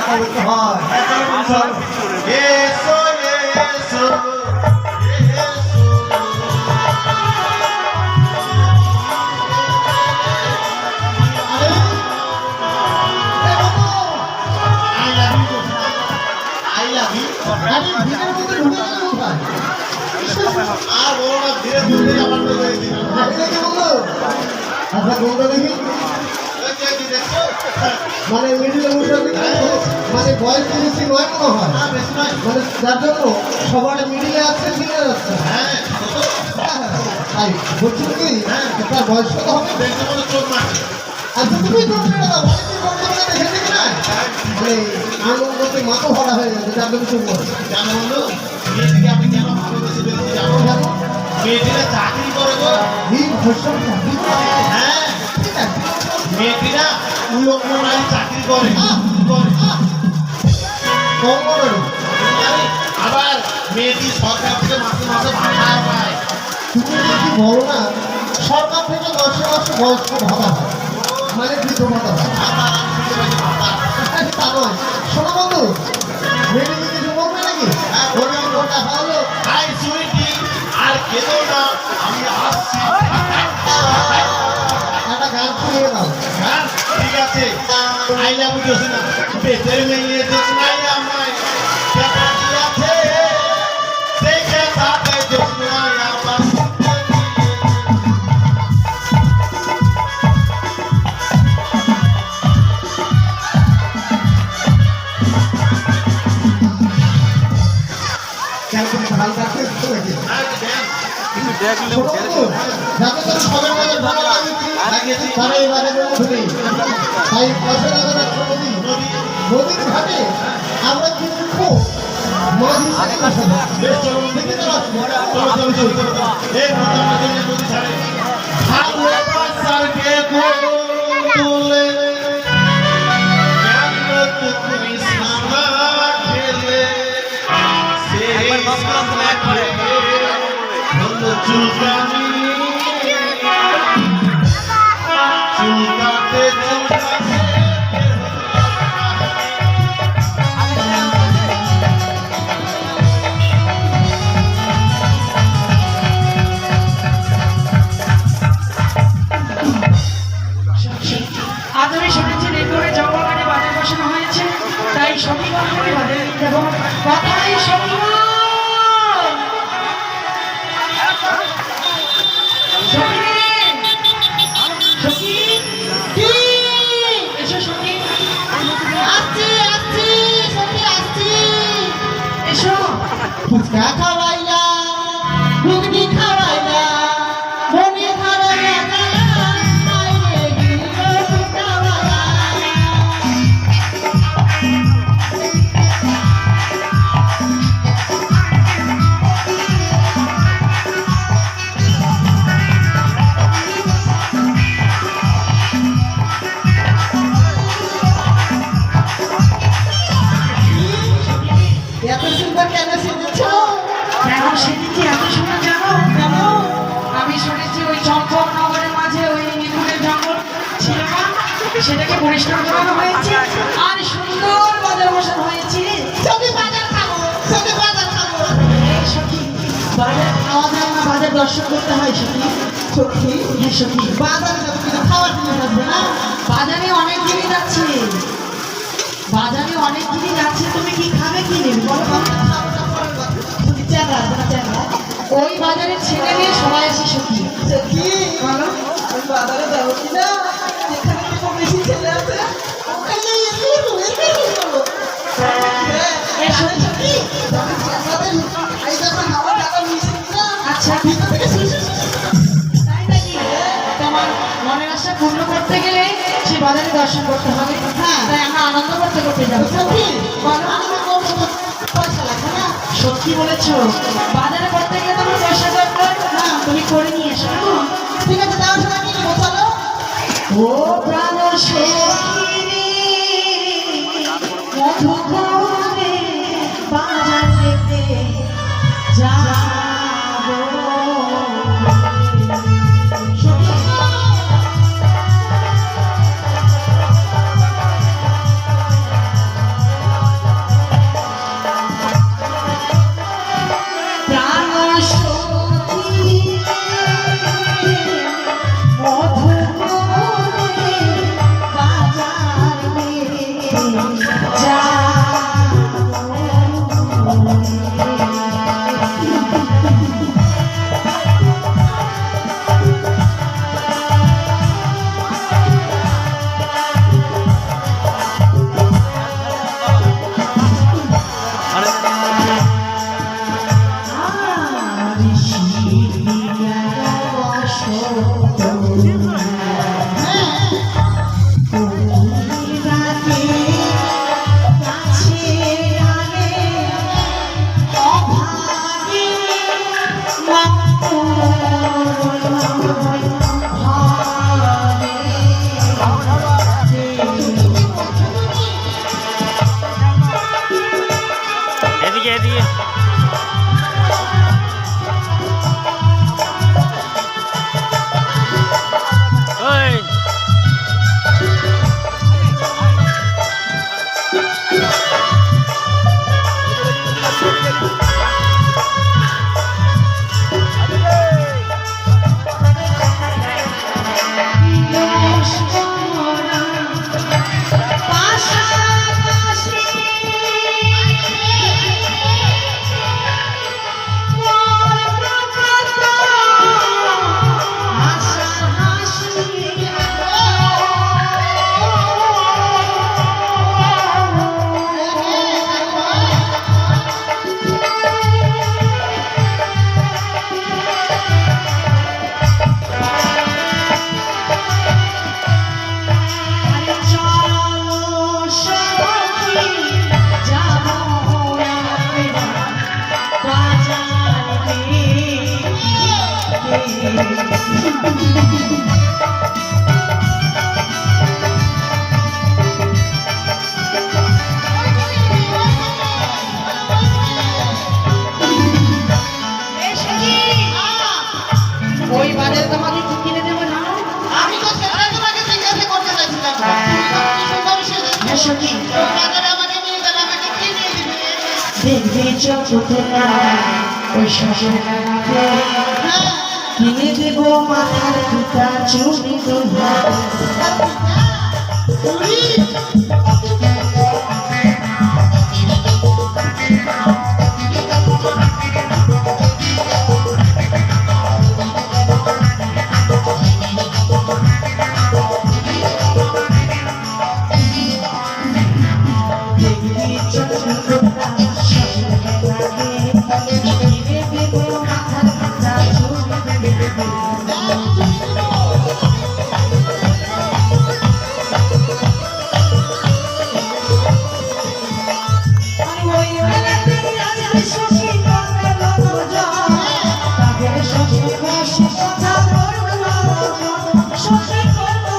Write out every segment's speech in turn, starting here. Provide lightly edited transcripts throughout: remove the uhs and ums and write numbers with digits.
করতে হয়। এসো এসো আর বলো না, ধীরে ধীরে আমার তো দেখি আচ্ছা বলতে দেখি দেখছো মানে মিডিলে বসে মানে বয়স বেশি নয় মনে হয় না বেশি নয়। মানে যার জন্য সবার মিডিলে আছে মিলে যাচ্ছে। হ্যাঁ তাই বলছি কি তার বয়স কত হবে? দেখতে মতো চোখ মারছে। আচ্ছা তুমি তো দেখেছি কিনা মানে আনন্দতে মাথা ভরা হয়ে গেছে যার জন্য শুনবো জানো বন্ধু, মেয়েটিকে আপনি কেন ভালোবেসে ফেলেছি জানো? মেয়েটিরা চাকরি করে গো। হ্যাঁ মেয়েটিরা উলঙ্গনায় চাকরি করে আবার মেয়েটি সরকার থেকে মাসে মাসে ভাড়া পায়। তুমি যদি বলো না সরকার থেকে মাসে মাসে বয়স্ক ভাতা হয় মানে বৃদ্ধ ভাতা হয় আবার আমি শুনতে পাইছি ভাতা। তা নয় শোনো বন্ধু মেয়েটি কিছু বলবে নাকি? হ্যাঁ বলবে ওটা ভালো হাই সুইটি আর খেলো না, আমি আসছি। একটা গান শুনিয়ে দাও। হ্যাঁ ঠিক আছে। আই লাভ ইউ জোসনা, পেটের মেয়ে জোসনাই আমায় দেখা দিয়েছে, দেখে তাকে জোসনাই আমার। কেন তুমি ভালো গাছে নাকি? দেখলে যাতে করে সবার মাঝে ভালো লাগিয়েছি তারা এই বাজারের মধ্যে নেই। তাই বছর আগে একটা নদীর ঘাটে আমরা কিন্তু খুব মাছ হিসেবে বসাবো। বেশ চলো দেখে চলো চলো চলো চলো চলো। এই মজা মজা নদী ছাড়ে ভালোবাসাকে তুলে কেন তুমি সামা খেলে সেই সামনে হলো চুলকানি চুলকাতে চুলকাতে আজ আমি শুনেছি রেলগড়ে জঙ্গল কাটে বাজার বসানো হয়েছে, তাই সবই গল্পে বাজারে দেবো কথাই সবই ফুচকা খাওয়াইলা ঘুগনি খাওয়াইলা মনে খাওয়াইলা মাইরে গিয়ে খাওয়াইলা এত সুন্দর কেন সেজেছ? কেন সেদিকে এত সুন্দর জানো? কেন? আমি শুনেছি ওই চম্পকনগরের মাঝে ওই নিপুণের জঙ্গল ছিল না, সেটাকে পরিষ্কার করানো হয়েছে আর সুন্দর বাজার বসানো হয়েছে। সবই বাজার খাবো, সবই বাজার খাবো। এই সখী, বাজার খাওয়া যায় না, বাজার দর্শন করতে হয় সখী। সত্যি হ্যাঁ সখী, বাজারে যাবো কিন্তু খাওয়ার জিনিস আসবে না। বাজারে অনেক জিনিস আছে, বাজারে অনেক জিনিস আছে, তুমি কি খাবে কি নেবে বলো বলো? তুমি চেনা চেনা ওই বাজারের ছেলে মেয়ে সবাই আসে সখী। সত্যি বলো আমি বাজারে যাবো কিনা যেখানে থেকে বেশি ছেলে আছে আচ্ছা তাই নাকি? তোমার মনের আশা পূর্ণ করতে গেলে সে বাজারে দর্শন করতে হবে। হ্যাঁ। তাই আমরা আনন্দ করতে করতে যাবো। পয়সা লাগবে না। সত্যি বলেছো, বাজারে করতে গেলে তোমার পয়সা দরকার। তুমি করে নিয়ে এসো। ঠিক আছে যাওয়ার সময় কি নেবো চলো। ও প্রাণ সখী মধুপুরে বাজার যেতে যাবো। আমি তো সেটা তোমাকে জিজ্ঞাসা করতে চাইছিলাম তুমি তো কি সুন্দর সেজেছো। হ্যাঁ সখী, তো বাজারে আমাকে নিয়ে গেলে আমাকে কি নিয়ে দিবে? দেখবি চোখে ওই শ্বশুর বেলাতে হ্যাঁ, কিনে দেব মাথার পিতা চুরি তোমার। চুড়ি। দেখবি চোখে শ্বশুর বেলাতে কিনে দেব মাথার পিতা চুরি ওই বেলাতে রাজার সখী কথা বলতো তাদের শ্বশুর বসে কথা বলতো সখী করতো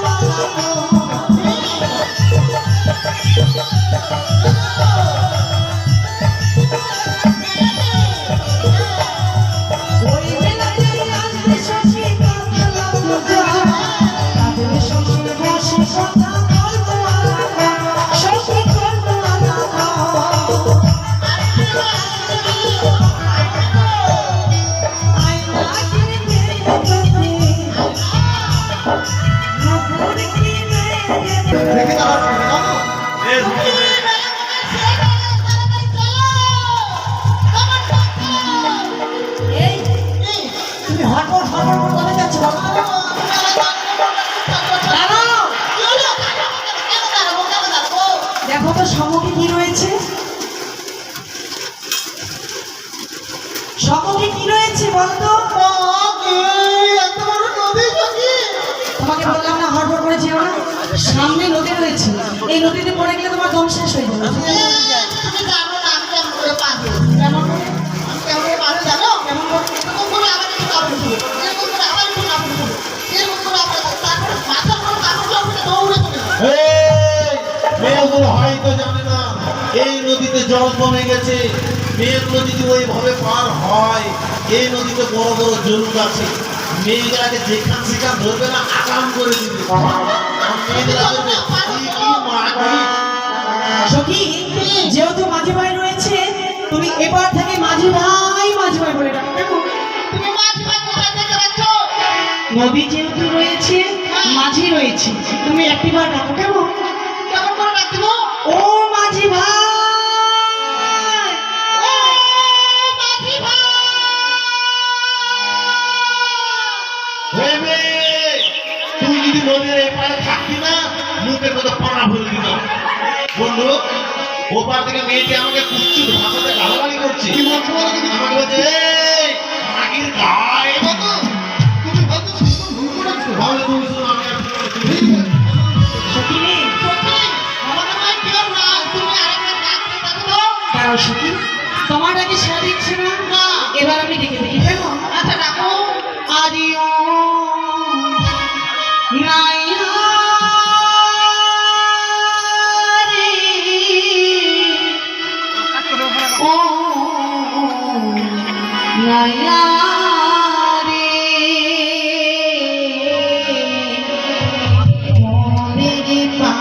ওই বেলাতে রাজার সখী কথা বলতো তাদের শ্বশুর বসে কথা বলতো সখী করতো দেখে যাওয়ার জন্য, জানো? বেশ ভালো, বেশ। এই তুমি হটপট হটপট করে কোথায় যাচ্ছ বাবা? দাঁড়াও, দেখো তো সম্মুখে কি রয়েছে, সম্মুখে কি রয়েছে বলতো? তোমাকে বললাম না হটপট করে যেও না, সামনে নদী রয়েছে, এই নদীতে পড়ে গেলে তোমার দম শেষ হয়ে যাবে। কেমন করে? কেমন করে? এই, মেয়েগুলো হয়তো জানে না এই নদীতে জল কমে গেছে। মেয়েগুলো যদি ওইভাবে পার হয়, এই নদীতে বড় বড় জলুক আছে, মেয়েগুলাকে যেখান সেখান ধরবে না, আকাম করে দিবে। আর মেয়েগুলা বলবে, "কি কি মাগি?" সখী, যেহেতু মাঝি ভাই রয়েছে তুমি এবার থেকে মাঝি ভাই বলে ডাকো কেমন? নদী যেহেতু রয়েছে মাঝি রয়েছে, তুমি একটিবার ডাকো কেমন? ও মাঝি ভাই, হে মেয়ে, তুই যদি নদীর এপারে থাকতি না, মুখের মতো পানা ভরে দিত। বন্ধু, ওপার থেকে মেয়েটি আমাকে কুচ্ছুর ভাষাতে গালাগালি করছে। কি বলছো বলো দেখি? আমাকে বলছে, "এই, মাগির গায়ে মতো।" তুমি হয়তো ভীষণ ভুল করেছো। তাহলে তুমি শুনো, আমি আর শুনো না, তুমি ঠিক আছে। সখী রে, দাঁড়াও সখী, তোমার আগে সারা দিচ্ছে না, এবার আমি ডেকে দেখি কেমন? আচ্ছা ডাকো। আদিও নাইয়া রে, ও নাইয়া রে, মনের পা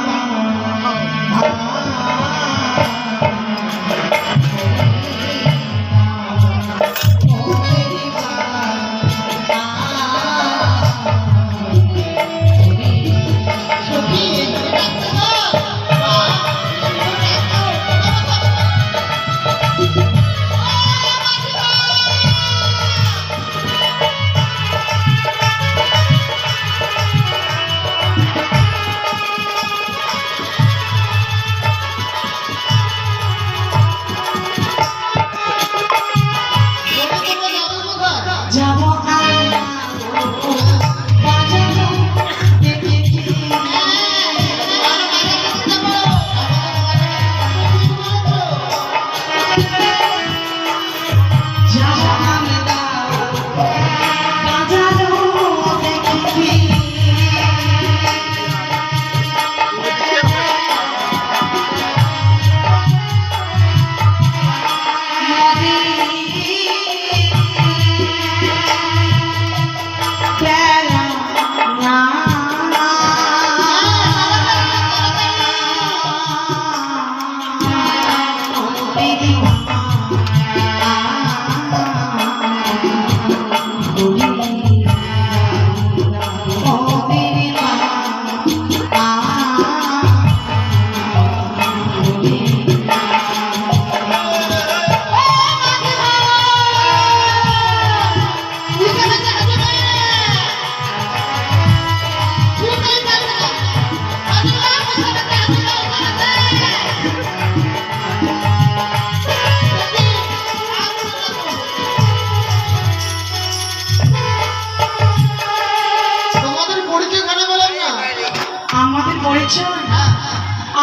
দেখছো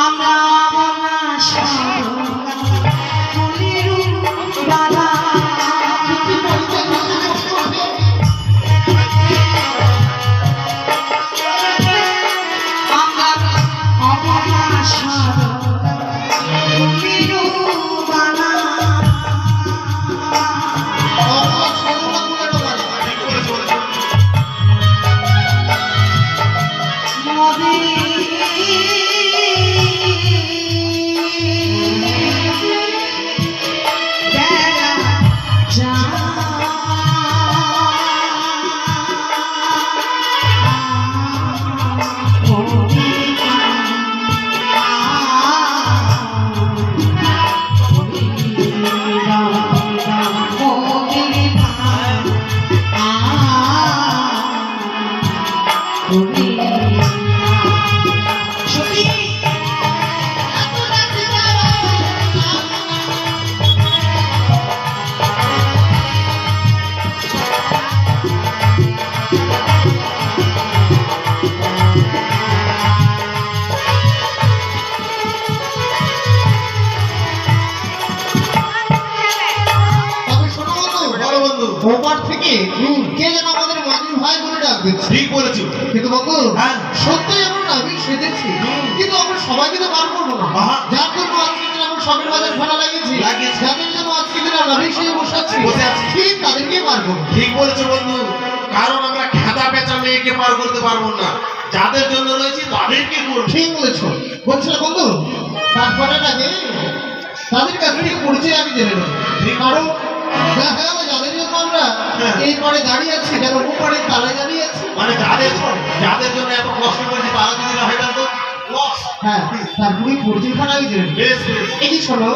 আমরা বাবা ফুলের বালা আমার অবনাশ ফুলের বালা তবে শোনো বন্ধু, বলো বন্ধু। ওপার থেকে কে যেন আমাদের মাঝি ভাই বলে ডাক দিচ্ছে। ঠিক বলেছো। কিন্তু বন্ধু, হ্যাঁ। সত্যই আমরা নাবিক সেজেছি, কিন্তু আমরা সবাইকে তো বার করবো না। আহা। যার জন্য আজকে দিন আমরা সবের বাজার ফেলা লাগিয়েছি, লাগিয়েছি। যাদের জন্য আজকে দিন আমরা নাবিক সেজে বসে আছি, বসে আছি। ঠিক তাদেরকেই বার করবো। ঠিক বলেছো বন্ধু, কারণ আমরা খেদা পেঁচা মেয়েকে পার করতে পারবো না, যাদের জন্য রয়েছে তাদেরকে করবো। ঠিক বলেছো। বলছিলাম বন্ধু, তারপরে আগে তাদের কাছ থেকে পরিচয় আমি জেনে নেব। কারণ দেখা গেল যাদের জন্য আমরা হ্যাঁ। এই পরে দাঁড়িয়ে আছি, যেন ওপরে তারা দাঁড়িয়ে আছে। মানে যাদের জন্য এত কষ্ট করেছি তারা যদি না হয় তাহলে তো loss। হ্যাঁ, তারপরে পরিচয়খানা আমি জেনে নেব। বেশ বেশ। এই যে শোনো,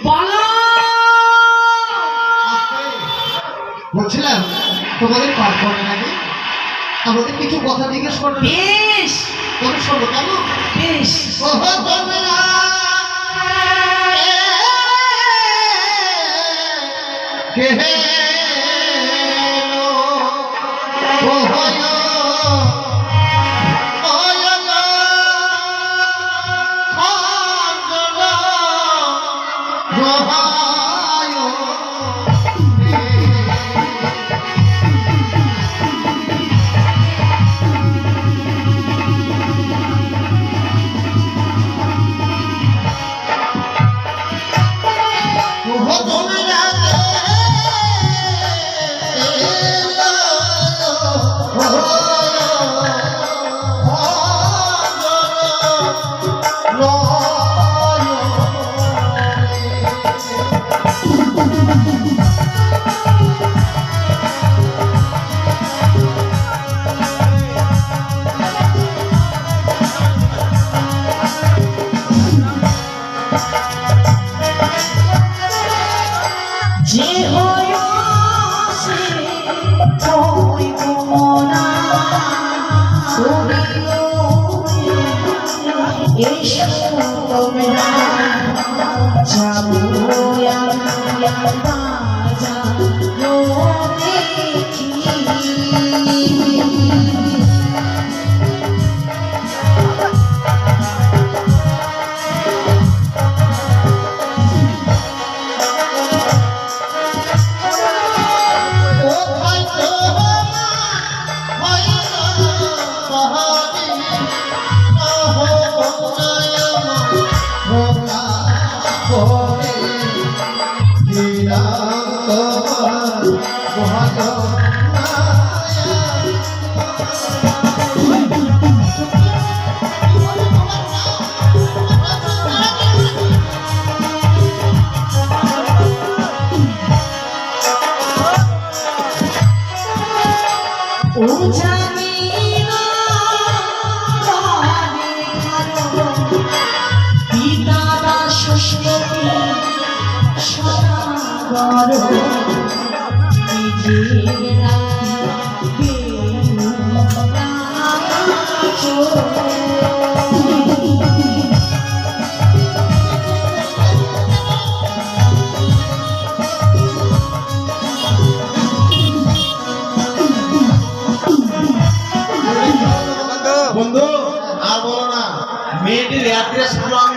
বলো বলছিলাম তোমাদের পার করার আগে আমাদের কিছু কথা জিজ্ঞেস করো। বেশ তবে শোনো কেমন? বেশ ওহো তোমরা কে হেলো, ওহো যে হয়েছে হইব না এসো তোমরা যাবো দেখি ও জানি না কানে ভালো পিতারা শ্বশুরী সদাগর নিজের বন্ধু আর বলো না, অ্যাড্রেসগুলো আমি